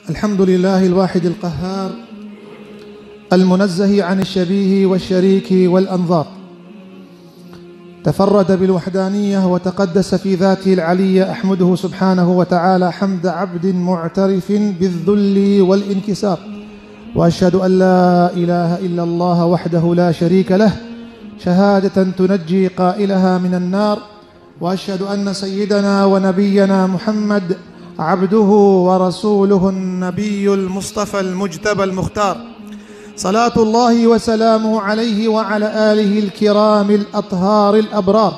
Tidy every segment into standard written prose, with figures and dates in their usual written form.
الحمد لله الواحد القهار المنزه عن الشبيه والشريك والأنظار، تفرد بالوحدانية وتقدس في ذاته العلية. أحمده سبحانه وتعالى حمد عبد معترف بالذل والانكسار، وأشهد أن لا إله إلا الله وحده لا شريك له شهادة تنجي قائلها من النار، وأشهد أن سيدنا ونبينا محمد عبده ورسوله النبي المصطفى المجتبى المختار، صلاة الله وسلامه عليه وعلى آله الكرام الأطهار الأبرار،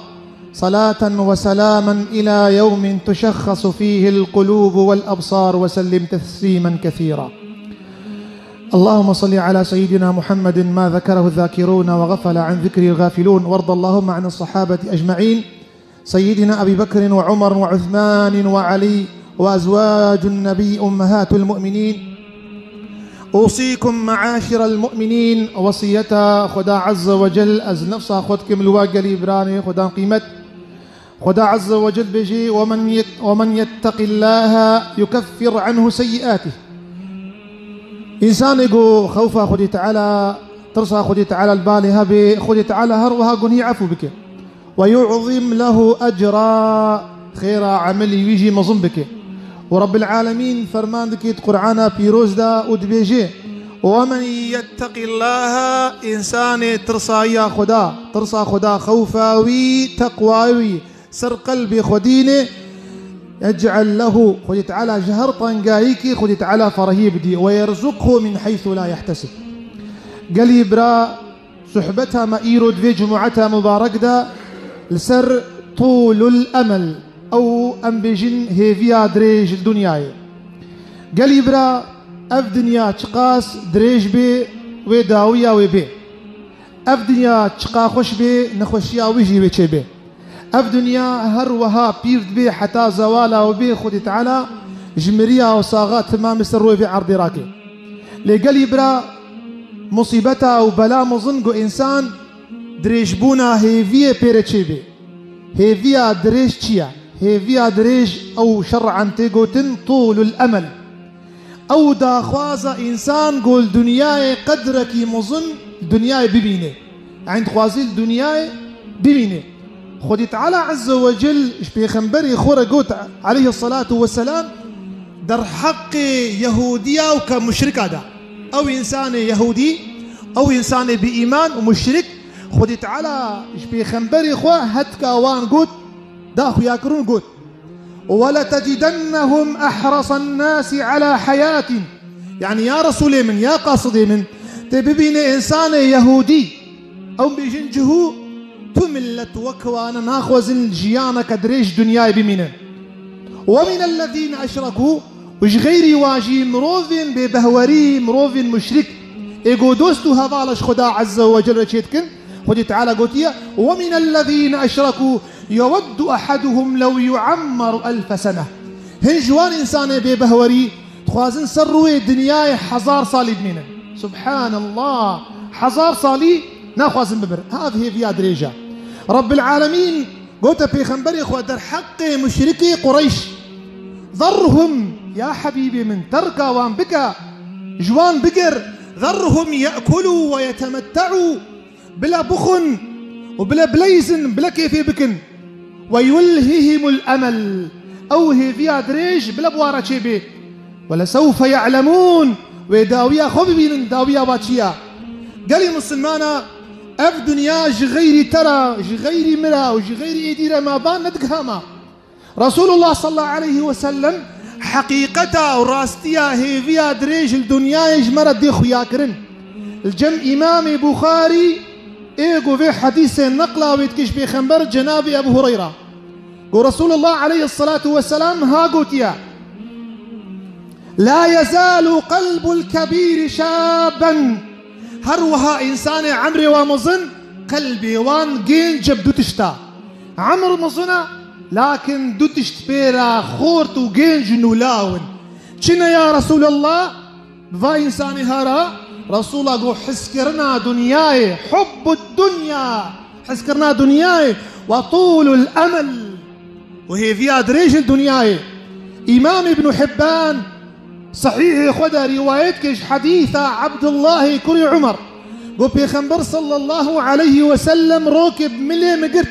صلاة وسلاما إلى يوم تشخص فيه القلوب والأبصار، وسلم تسليما كثيرا. اللهم صل على سيدنا محمد ما ذكره الذاكرون وغفل عن ذكره الغافلون، وارض اللهم عن الصحابة أجمعين، سيدنا أبي بكر وعمر وعثمان وعلي وأزواج النبي أمهات المؤمنين. أوصيكم معاشر المؤمنين وصية خدا عز وجل از نفسا خودكم الواقلي براني خدا قيمت خدا عز وجل بيجي ومن يتق الله يكفر عنه سيئاته. إنسان يقول خوفا خدي تعالى ترصى خدي تعالى البالي هبي خدي تعالى هروها قني عفو بك ويعظم له أجرا خير عمل يجي مظن بك. ورب العالمين فرمان ذكيت قرآن بيروز دا ودبيجي ومن يتق الله إنسان ترصى يا خدا ترصى خدا خوفاوي تقواوي سر قلبي خدينه يجعل له خدي تعالى جهر طنقايكي خدي تعالى فرهيب دي ويرزقه من حيث لا يحتسب. قالي برا صحبتها ما إيرود في جمعتها مبارك دا لسر طول الأمل أو أم بيجن هيفيا دريج الدنيا. قالي برا أف دنيا تشقاس دريج بي ويداويا ويبي، أف دنيا تشقا خوش بي نخوشيا ويجي بيشي بي، أف دنيا هر وها بيرد بي حتى زوالا وبي خدي تعالى جمريا وصاغات تمام سروي في عرض راكي. لقالي برا مصيبتا وبلا مظنقو إنسان دريج بونا هيفيا بيرتشي بي. هيفيا دريج تشيا هيفيا دريج أو شرعا تيقوتن طول الأمل أو داخوازا إنسان قول دنياي قدرك مظن دنياي ببيني عند خوازيل دنياي ببيني. خدي تعالى عز وجل بيخنبري خورا قوت عليه الصلاة والسلام در حق يهودية وكمشركة دا أو إنسان يهودي أو إنسان بإيمان ومشرك. خدي تعالى بيخنبري خوا هتكا وان قوت داخو ياكرون قوت ولتجدنهم أحرص الناس على حياة، يعني يا رسولي من يا قاصدي من تبين إنسان يهودي أو بيجنجهو تملت وكوانا ناخوز الجيانا كدريج دنياي بمنا. ومن الذين أشركوا وش غيري واجي مروفين ببهوري مروفين مشرك إيقو دوستو هذالش خدا عز وجل رشيتكن. خدي تعالى قوتيا ومن الذين أشركوا يود أحدهم لو يعمر 1000 سنة. هنجوان إنسان ببهوري تخوازن سروي دنياي حزار صالي بمنا. سبحان الله حزار صالي ناخوازن ببر هذه فيها دريجة. رب العالمين قوت بيخنبري إخوة در حق مشركي قريش ذرهم يا حبيبي من تركا وان بكا جوان بقر ذرهم يأكلوا ويتمتعوا بلا بخن وبلا بليزن بلا كيف بكن ويلههم الأمل أو هي فيها دريج بلا بوارة شبه ولسوف يعلمون ويداويا خببين داويا باتشيا. قالي مسلمانا أف دنيا جغيري ترى جغيري مرا وجغيري إديرا ما بان ندقهما. رسول الله صلى الله عليه وسلم حقيقتا وراستيا هي فيها دريج الدنيا يجمرت دي خياكرن الجم إمام بخاري إيقو في حديث النقلة ويتكش بخنبر جناب أبو هريرة ورسول الله عليه الصلاة والسلام ها قوتيا لا يزال قلب الكبير شابا هروها إنسان عمري ومظن قلبي وان جين جب دوتشتا عمر مظنة لكن دوتشت بيرا خورت وجين جنولاون شنا يا رسول الله ذا إنسان هارا رسول الله قو حسكرنا دنياي حب الدنيا حسكرنا دنياي وطول الأمل وهي فيها دريج الدنياي. إمام ابن حبان صحيح خدا روايتك حديث عبد الله كري عمر قو بيخنبر صلى الله عليه وسلم روكب ملي مقرت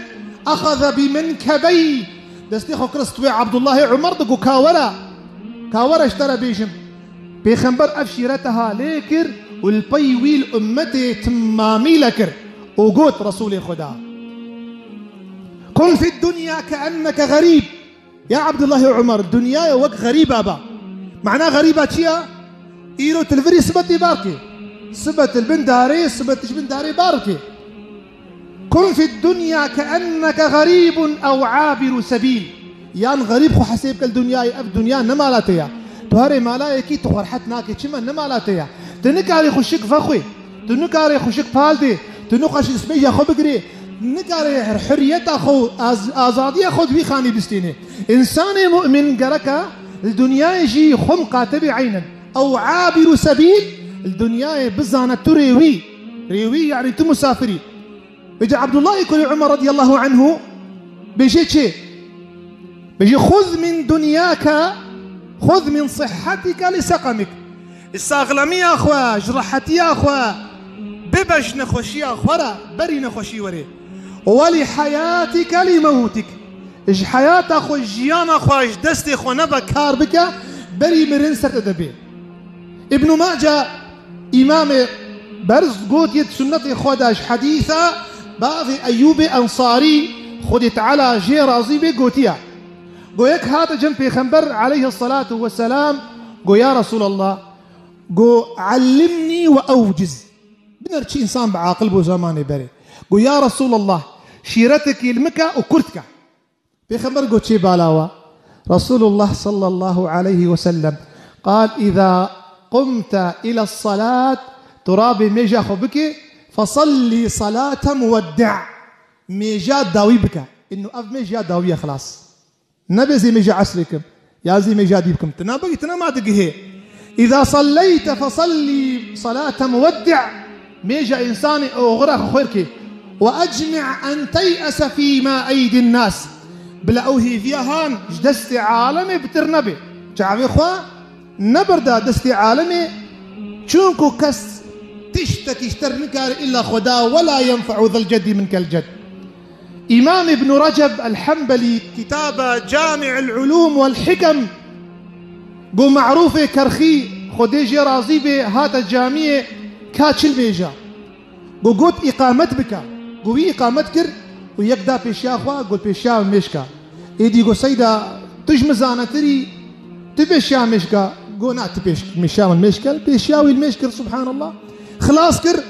أخذ بمنكبي دستيخو كرستوي عبد الله عمر دقو كاورا اشترى بيجم بيخنبر أفشيرتها ليكر والبي ويل أمتي تمامي لكر وقوت رسولي خدا كن في الدنيا كأنك غريب يا عبد الله عمر الدنيا وك غريب أبا معناه غريبة شيا إيرو تلفري سبتي باركي سبت البنداري سبت بنداري باركي كن في الدنيا كأنك غريب أو عابر سبيل يان غريب خو حسيبك الدنيا أب دنيا نمالاتيا تهاري مالايكي تخرحتناكي شما نمالاتيا تنكاري خشك فخوي تنكاري خشك بالدي تنقش اسمي خو بقري نكاري حرية خو آزادية خو دوي خاني بستيني إنسان مؤمن قركا الدنيا يجي خم قاتب عينا أو عابر سبيل الدنيا بزانة ريوي يعني تمسافري بيجي عبد الله يقول عمر رضي الله عنه بيجي شيء بيجي خذ من دنياك خذ من صحتك لسقمك الساغلمي يا أخوة جرحتي يا أخوة ببش نخوشي يا أخوة بري نخوشي وري ولحياتك لموتك اج حياة أخو جيان أخو اج دست أخو نبا كار بك بري مرن سرت دبي ابن ماجه إمام برز قوت يد سنة خوداش حديثة بعض أيوب أنصاري خدت على جي رازي بقوتيا قويك هات جنب خنبر عليه الصلاة والسلام قو يا رسول الله قو علمني وأوجز بنرشي إنسان بعاقل بو زماني بري قو يا رسول الله شيرتك المكة وكرتك بخبر قو تشي بالاوا رسول الله صلى الله عليه وسلم قال إذا قمت إلى الصلاة ترابي ميجا خبك فصلي صلاة مودع ميجا داوي بك إنه أف ميجا داوية خلاص نبي زي ميجا عسلكم يا زي ميجا ديبكم تنابقي تنما تقهي إذا صليت فصلي صلاة مودع ميجا إنساني أغرق خيرك وأجمع أن تيأس فيما أيدي الناس بلا أوهي فيها هان جدست عالمي بترنبي شعبي إخوة نبردا دستي عالمي شونكو كس تشتكي اشترنكار إلا خدا ولا ينفع ذا الجد منك الجد إمام ابن رجب الحنبلي كتاب جامع العلوم والحكم قو معروفة كرخي خديجي رازي به هات الجامعة كاتشل بيجا قو قوت إقامت بك قوي إقامت كر ويقدا بيشيا أخوة قول بيشيا ومشكا إيدي قو سيدا تجمزانا تري تبيشيا مشكا قو نا تبيش مشيا والمشكا بيشيا والمشكر سبحان الله خلاص كر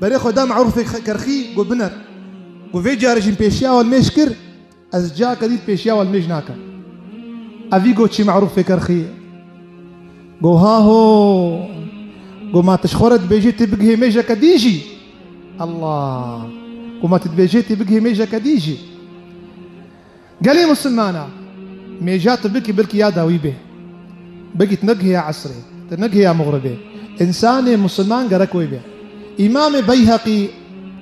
بري خدا معروفة كرخي قو بنر قو في جارجين بيشيا والمشكر أزجا كديد بيشيا والمجناكا أفي قو تشي معروف في كرخي قو هاهو قو ما تشخرت بيجي تبقي ميجا كديجي الله قو ما تتبيجي تبقي ميجا كديجي قال لي مسلمانا ميجا تبكي بلكي يا داوي به بقي تنقهي يا عصري تنقهي يا مغربي إنساني مسلمان قركوي به إمام بيهقي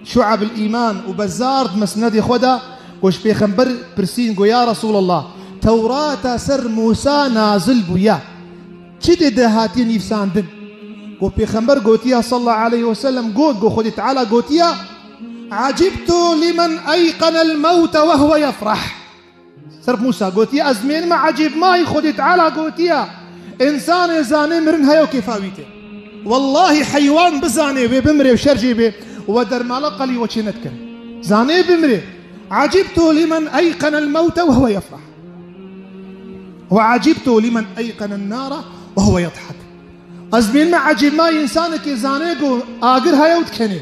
شعب الإيمان وبزار مسندي خدا وش بيخنبر برسين قو يا رسول الله توراة سر موسى نازل بويا شدد هاتين يفسان دن قو بيخنبر قوتيا صلى الله عليه وسلم قو خدي تعالى قوتيا عجبت لمن أيقن الموت وهو يفرح سر موسى قوتيا أزمين ما عجيب ماي خدي تعالى قوتيا إنسان زاني مرن هيو كيفاويته والله حيوان بزاني بمري وشرجي بي ودر مالقلي وشنتكن زاني بمري عجبت لمن أيقن الموت وهو يفرح وعجبت لمن أيقن النار وهو يضحك أزمين ما عجب ما إنسانك زانيقو آقرها يودكني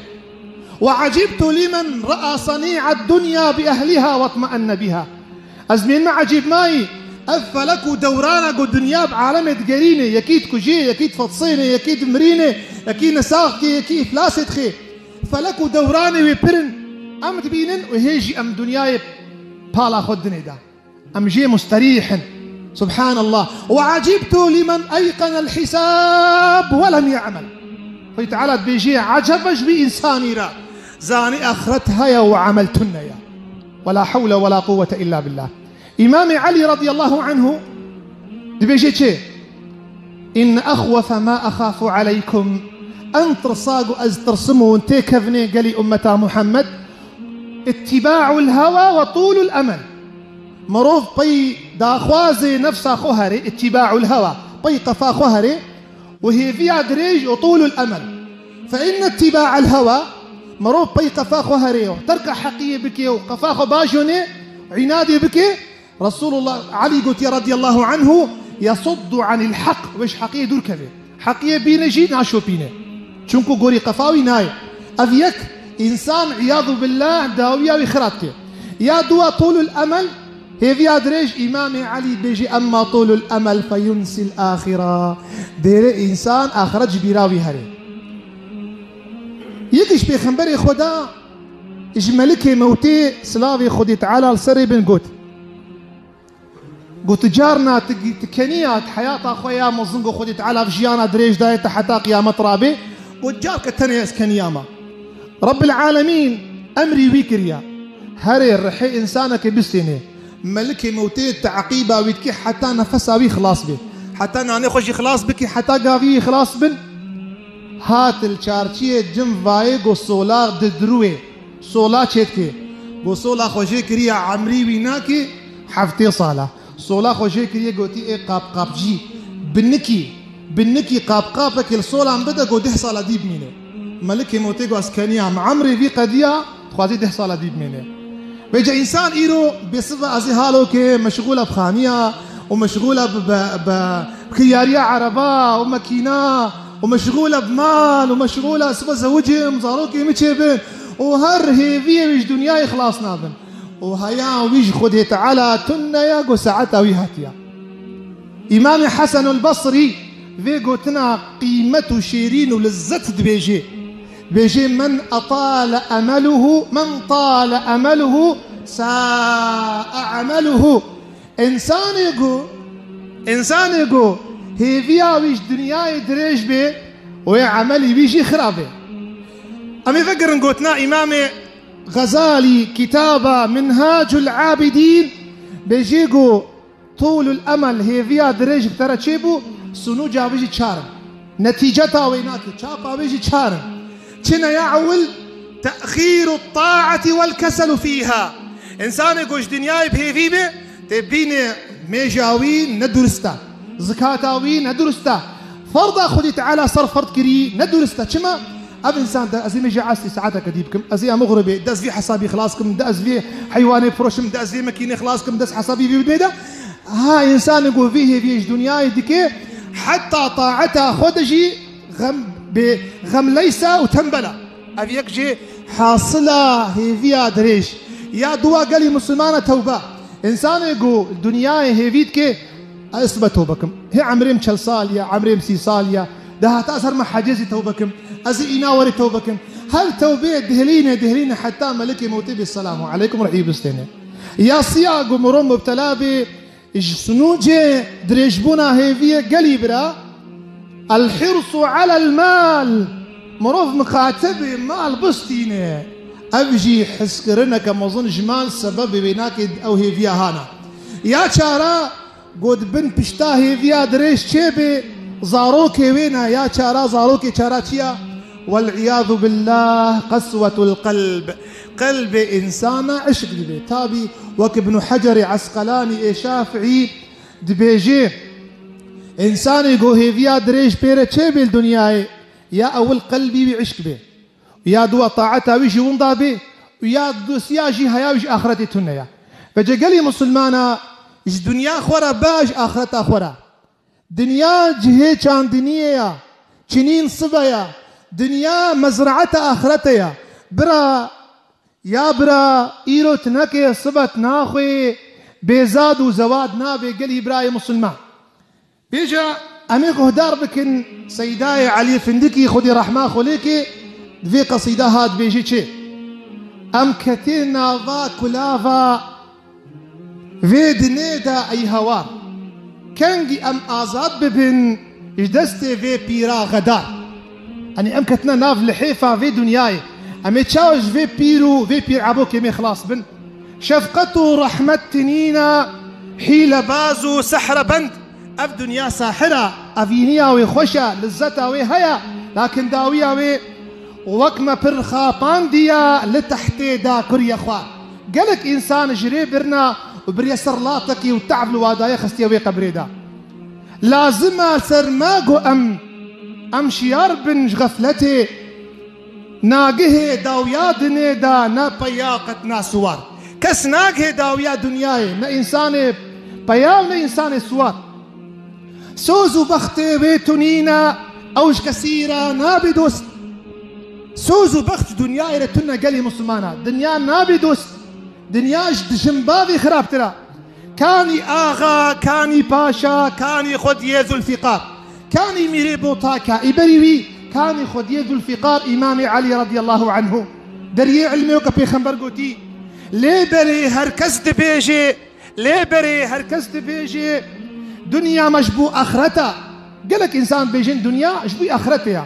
وعجبت لمن رأى صنيع الدنيا بأهلها واطمأن بها أزمين ما عجب ماي أفلك دورانا قو دنيا بعالمة قريني يكيد كجي يكيد فتصيني يكيد مريني يكيد نساخي يكيد فلاسد خي فلك دوراني وبرن أم تبينن وهيجي أم دنياي بالا خدني دا أم جي مستريحا سبحان الله وعجبت لمن أيقن الحساب ولم يعمل فتعالى بيجي عجبش بإنساني را زاني أخرتها يا وعملتن يا ولا حول ولا قوة إلا بالله إمام علي رضي الله عنه بيجي شيء إن أخوف ما أخاف عليكم أن ترصاقوا أز ترسموا تيكفني قالي أمتا محمد اتباع الهوى وطول الأمل. مروف بي داخوازي نفسا خوهري اتباع الهوى بي قفا خوهري وهي فيها دريج وطول الأمل. فإن اتباع الهوى مروف بي قفا خوهري ترك حقية بكي وقفا خو باجوني عنادي بكي. رسول الله علي قلت رضي الله عنه يصد عن الحق وش حقية دور كذا حقية بينا جي ناشو بينا شنكو قوري قفاوي ناي أذيك إنسان عياذ بالله داوية وخراتك يا دوا طول الأمل هي في أدريج إمام علي بيجي أما طول الأمل فينسي الآخرة دير إنسان آخرج بيراوي هري يكش بيخنبري خدا إجمالك موتي سلافي خدي تعالى لسري بن قلت جارنا تكنيات حياة أخويا مزنقو خدي تعالى في جيانا دريج دايت حتى قيامة رابي قلت جارك التنيس كنياما رب العالمين أمري ويكريا هري الرحي إنسانك بسيني ملكي موتي تعقيبا ويتكي حتى نفسها بي خلاص بي حتى ناني خوشي خلاص بكي حتى قافي خلاص بن هات الشارشية جم فايق وصولا ددروي صولا تشيتكي وصولا خوشي كريا عمري ويناكي حفتي صالة صولا خوشي كريا قوتي اي قاب قاب جي بنكي قاب قابك الصولا مبدا قو 10 صالة ديب ميني ملكي موتي قو اسكانيا معمري في قديا خوازي 10 صالة ديب ميني بيجي إنسان إيرو بصفة أزهالو كي مشغولة بخانية ومشغولة بخيارية عربة وماكينة ومشغولة بمال ومشغولة سبا زوجي مزاروكي متشبن وهر هيفية ويش دنياي خلاص نابن وهيا ويش خده تعالى تنيا قو ساعتها ويهاتيا. إمام حسن البصري في قوتنا قيمة شيرين ولزت بيجي من طال أمله ساء عمله. إنسان يقول هي فيها ويش دنياي دريج بي ويعملي بيجي خرابي. أمي فكر نقولنا إمام غزالي كتابة منهاج العابدين بيجيقو طول الأمل هي فيها دريج بترى تشيبو سنوجا بيجي تشارم نتيجتها ويناك تشابا بيجي تشارم كنا يعول تأخير الطاعة والكسل فيها. إنسان يقول دنياي بهيفيبه تبيني ميجاوي ندرستا زكاتاوي ندرستا فرضا خدي تعالى صار فرض كري ندرستا كما أب إنسان دا أزي ميجا عاستي ساعتك كديبكم أزي مغربي داز في حسابي خلاصكم داز في حيواني بروشم داز في مكيني خلاصكم داز حسابي في بديدا. ها إنسان يقول فيه دنياي ديكي حتى طاعتها خدجي غم ليس وتنبلا أبيك جي حاصلة هي فيها دريش يا دوا قالي مسلمانة توبة. إنسان يقول دنياي هي فيتك أثبت توبكم هي عمريم 3 صالية عمريم 6 صالية ده تأثر مع حاجزي توبكم أزي إناوري توبكم هل توبة دهلينا حتى ملكي موتي بالسلام عليكم رحيب استنى يا صياغ ومرم مبتلى بسنوجي دريجبونا هي فيها قليبرا الحرص على المال مروف مخاتبي مال بستينه أبجي حسكرنا كمظن جمال سبب بيناك أو هي فيها هانا يا شارا قد بن بشتا هي فيها دريش شيبي زاروكي وينا يا شارا زاروكي شاراتيا والعياذ بالله قسوة القلب قلب إنسان عشق دبي تابي وكابن حجر عسقلاني شافعي دبيجي إنسان يقول هي فيها دريش بيرة شيبي الدنيا يا أول قلبي بعشق به يا دوا طاعتها ويجي ونضا به ويا دو سياجي هيا ويجي آخرتي تنيا فجا قالي مسلمانا إيش دنيا خورا باج آخرتها خورا دنيا جهي كان دنيا چنين صبايا دنيا مزرعتها آخرتها برا إيرو تنكي صبت ناخوي بيزاد وزواد نابي قالي براي مسلمان بيجا أميكو هدار بكن سيداي علي فندكي خدي رحمة خليكي في قصيدة هاد بيجي شي أم كثير نافا كلافا في دنيدا أي هوا كانجي أم آزاد ببن جدستي في بيرا غدار أني أم كتنا ناف لحيفا في دنياي أمي تشاوج في بيرو في بير عبو كمي خلاص بن شفقته رحمة تنينا حيل بازو سحر بند اف دنيا ساحرة افينيا وخوشة لذتا وهيا لكن داوية وكما برخا بانديا لتحت دا كريا خواه قالك إنسان جري برنا وبريا سرلاتك وتعب الوادايا خستيا وي قبريدا لازم سرماغو أم شيار بن غفلتي ناقه داويا دني دا نا بياقت نا سوار كس ناقه داويا دنياي نا إنسان بياو نا إنسان سوار سوزو بختي بيتونينا أوش كثيرا نابي دوست سوزو بخت دنياي رتنا قالي مسلمانا دنيا نابي دوست دنياش جنباذي خراب ترى كاني آغا كاني باشا كاني خد يذو الفقار كاني ميري بوطاكا إبريوي كاني خد يذو الفقار إمام علي رضي الله عنه دري علمي وكبي خنبر قوتي ليه بري هركز دبيجي ليه بري هركز دبيجي دنيا مجبو أخرتا قالك إنسان بيجين دنيا جبو أخرتها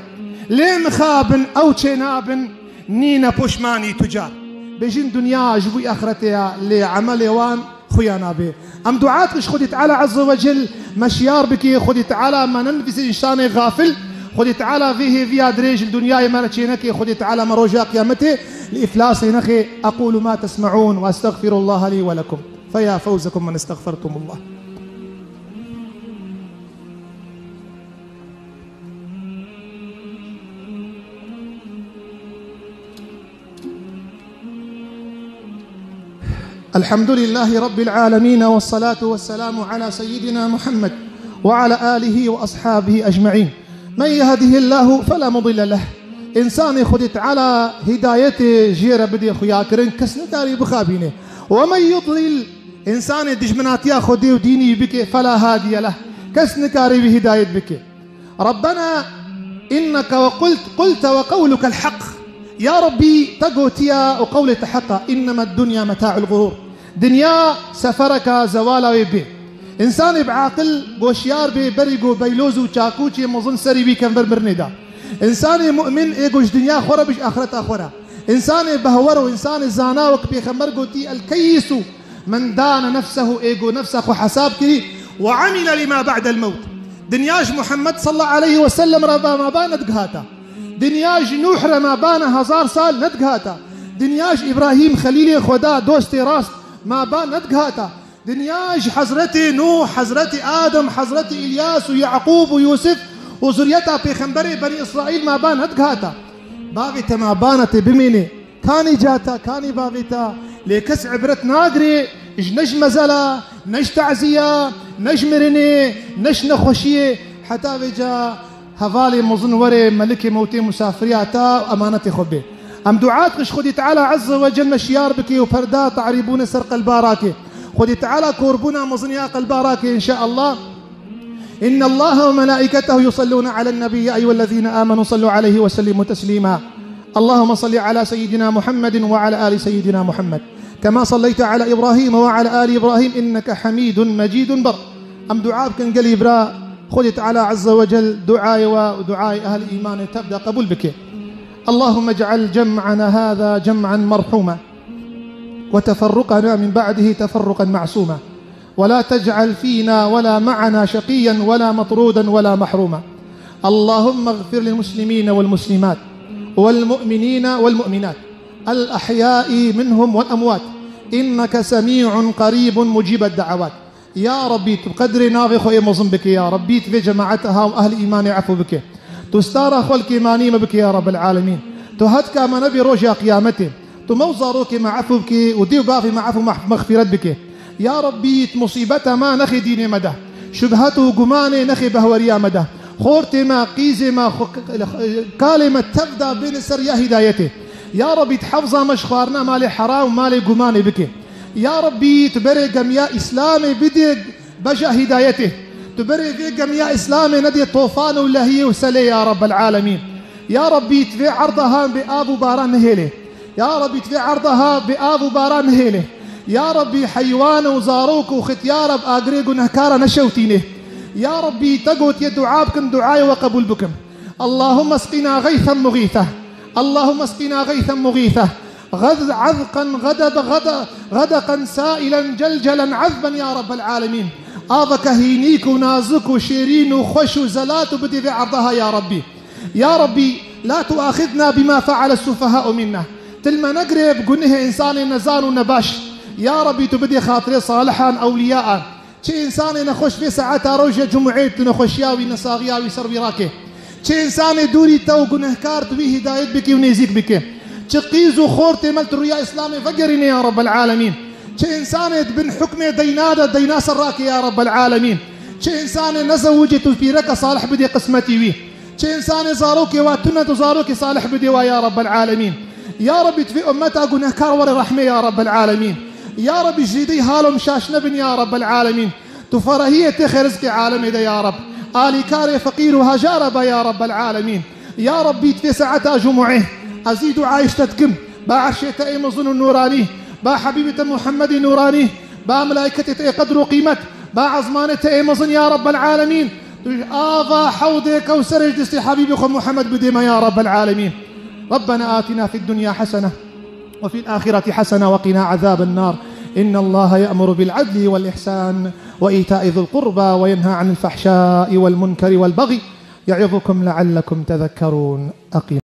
ليه مخابن أو تشينابن نينا بوشماني تجار بيجين دنيا جبو أخرتها لعمل وان خيانا به أم دعاتك خدي تعالى عز وجل مشيار بك خدي تعالى ما ننفس إنسان غافل خدي تعالى فيه دريج الدنيا ما نتشينك خدي تعالى مروجا قيامته لإفلاس نخي أقول ما تسمعون وأستغفر الله لي ولكم فيا فوزكم من استغفرتم الله. الحمد لله رب العالمين والصلاة والسلام على سيدنا محمد وعلى آله وأصحابه أجمعين. من يهده الله فلا مضل له إنسان خدت على هدايته جير بدي خياكرن كسنتاري بخابينه ومن يضلل إنسان دجمناتيا خدي وديني بك فلا هادي له كسنتاري بهداية بك. ربنا إنك قلت وقولك الحق يا ربي تقوتيا وقول تحقا إنما الدنيا متاع الغرور دنيا سفرك زوالا ويبي إنسان بعاقل قوشيار بي بريقو بيلوزو تشاكوشي مظن سري بي كان برمرندا إنسان مؤمن إيقوش دنيا خورا بش آخرتا خورا إنسان بهورو إنسان زاناوك بي خمرقوتي الكيس من دان نفسه إيقو نفسه حساب كري وعمل لما بعد الموت. دنياش محمد صلى الله عليه وسلم ربا ما بانت قهاتا دنياش نوح ما بانا هزار سال ندقهاتا دنياش إبراهيم خليل خدا دوستي راست ما بان ندقهاتا دنياش حضرتي نوح حضرتي آدم حضرتي إلياس ويعقوب ويوسف وزريتها بيخنبري بني إسرائيل ما بان ندقهاتا باغيتا ما بانت بميني كاني جاتا كاني باغيتا ليكس عبرت ناقري نج مزلا نج تعزية نج مرني نج نخوشية حتى بجا هفالي مظن وري ملكي موتي مسافرياتا أمانتي خبي أم دعاتك خدي تعالى عز وجل مشيار بكي وفردا تعريبون سرق الباراكي خدي تعالى كوربنا مظنياق الباراكي إن شاء الله. إن الله وملائكته يصلون على النبي يا أيها الذين آمنوا صلوا عليه وسلموا تسليما. اللهم صل على سيدنا محمد وعلى آل سيدنا محمد كما صليت على إبراهيم وعلى آل إبراهيم إنك حميد مجيد بر. أم دعاء كان قلي برا خذ تعالى عز وجل دعائي ودعاء أهل الإيمان تبدأ قبول بك. اللهم اجعل جمعنا هذا جمعا مرحوما وتفرقنا من بعده تفرقا معصوما ولا تجعل فينا ولا معنا شقيا ولا مطرودا ولا محروما. اللهم اغفر للمسلمين والمسلمات والمؤمنين والمؤمنات الأحياء منهم والأموات إنك سميع قريب مجيب الدعوات. يا ربي بقدر ناغي خوي مظن بك يا ربي تفي جماعتها وأهل إيمان عفو بك تستار خلق إيمانيم بك يا رب العالمين تهدك ما نبي روجا قيامته تموزروك مع عفو بك وديو بافي مع عفو مغفرت بك يا ربي مصيبته ما نخي ديني مدى شبهته قماني نخي بهوريا مدى خورتي ما قيزي ما كلمة تبدأ بين سر يا هدايته يا ربي تحفظها مشخارنا مالي حرام مالي قماني بك يا ربي تبري جميع إسلامي بدي بجا هدايته تبري في جميع إسلامي ندي طوفان ولا هي وسلي يا رب العالمين. يا ربي تفي عرضها بآب باران نهيله يا ربي تفي عرضها بآب باران نهيله يا ربي حيوان وزاروك وختيار بآقريق ونهكار نشوتينه يا ربي تقوت يدعابكم دعاي وقبول بكم. اللهم اسقنا غيثا مغيثا اللهم اسقنا غيثا مغيثا عذقا غدقا سائلا جلجلا عذبا يا رب العالمين. آفك هينيك ونازك وشيرين وخش وزلات وبدي في عرضها يا ربي. يا ربي لا تؤاخذنا بما فعل السفهاء منا، تلما نقرب قنه إنسان نزان ونباش. يا ربي تبدي خاطري صالحا أولياء شي إنسان نخش في ساعة روجة جمعيت نخش ياوي نصاغياوي سربي راكي شي إنسان دوري تو قنهكار توي هدايت بك ونيزيك بك شي قيز وخورتي ملت الرياء إسلامي فقرني يا رب العالمين. شي إنسان بن حكمي دينادة ديناس الراكي يا رب العالمين. شي إنسان نزوجت في رك صالح بدي قسمتي ويه. شي إنسان زاروك واتنة زاروك صالح بدي ويا رب العالمين. يا رب تفي أمتها قنهكار وري رحمة يا رب العالمين. يا رب جدي هالهم شاش نبن يا رب العالمين. تفرهية تخي رزق عالمي ده يا رب. آلي كاري فقير وهجارب يا رب العالمين. يا ربي تفي ساعتها جمعه أزيد عايشتكم بعرشة أمازون النوراني با حبيبة محمد نوراني با ملائكة قدر وقيمة با عظمانة أمازون يا رب العالمين. آفا حوضي كوسر جدسي حبيبي محمد بديما يا رب العالمين. ربنا آتنا في الدنيا حسنة وفي الآخرة حسنة وقنا عذاب النار. إن الله يأمر بالعدل والإحسان وإيتاء ذي القربى وينهى عن الفحشاء والمنكر والبغي يعظكم لعلكم تذكرون. أقيم